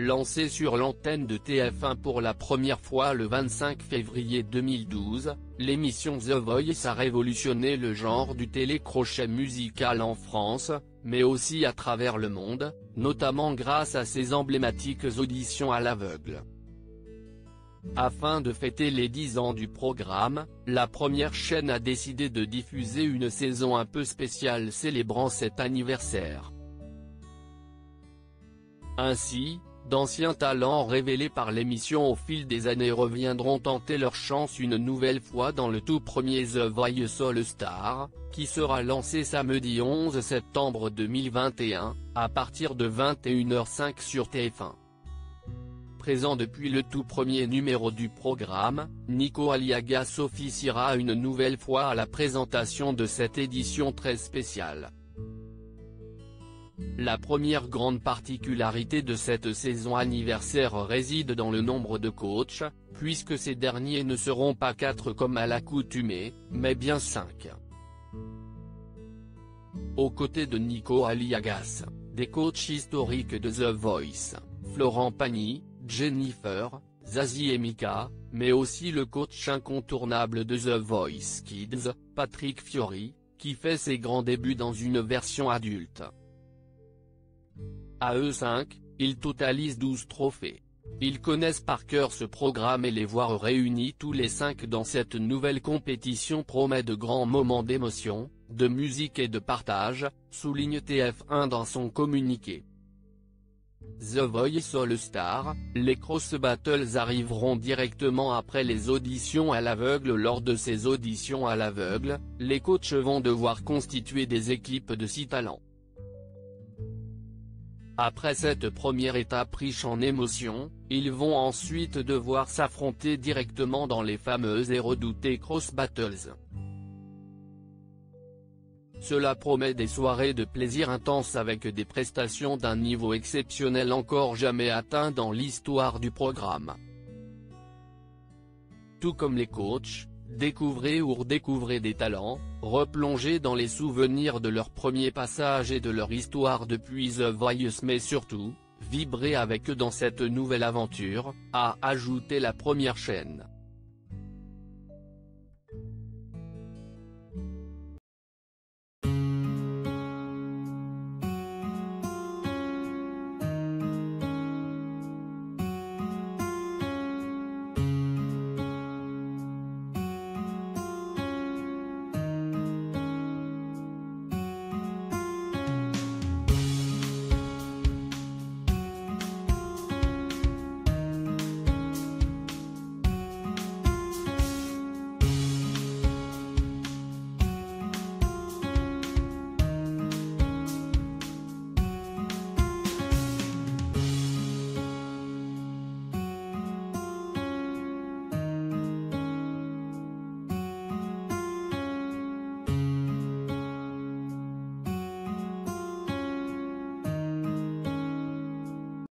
Lancée sur l'antenne de TF1 pour la première fois le 25 février 2012, l'émission The Voice a révolutionné le genre du télécrochet musical en France, mais aussi à travers le monde, notamment grâce à ses emblématiques auditions à l'aveugle. Afin de fêter les 10 ans du programme, la première chaîne a décidé de diffuser une saison un peu spéciale célébrant cet anniversaire. Ainsi, d'anciens talents révélés par l'émission au fil des années reviendront tenter leur chance une nouvelle fois dans le tout premier The Voice All Star, qui sera lancé samedi 11 septembre 2021, à partir de 21h05 sur TF1. Présent depuis le tout premier numéro du programme, Nico Aliagas officiera une nouvelle fois à la présentation de cette édition très spéciale. La première grande particularité de cette saison anniversaire réside dans le nombre de coachs, puisque ces derniers ne seront pas 4 comme à l'accoutumée, mais bien 5. Aux côtés de Nico Aliagas, des coachs historiques de The Voice, Florent Pagny, Jennifer, Zazie et Mika, mais aussi le coach incontournable de The Voice Kids, Patrick Fiori, qui fait ses grands débuts dans une version adulte. À eux 5, ils totalisent 12 trophées. Ils connaissent par cœur ce programme et les voir réunis tous les 5 dans cette nouvelle compétition promet de grands moments d'émotion, de musique et de partage, souligne TF1 dans son communiqué. The Voice All Star, les Cross Battles arriveront directement après les auditions à l'aveugle. Lors de ces auditions à l'aveugle, les coachs vont devoir constituer des équipes de 6 talents. Après cette première étape riche en émotions, ils vont ensuite devoir s'affronter directement dans les fameuses et redoutées Cross Battles. Cela promet des soirées de plaisir intense avec des prestations d'un niveau exceptionnel encore jamais atteint dans l'histoire du programme. Tout comme les coachs, découvrez ou redécouvrez des talents, replongez dans les souvenirs de leur premier passage et de leur histoire depuis The Voice, mais surtout, vibrez avec eux dans cette nouvelle aventure, a ajouté la première chaîne.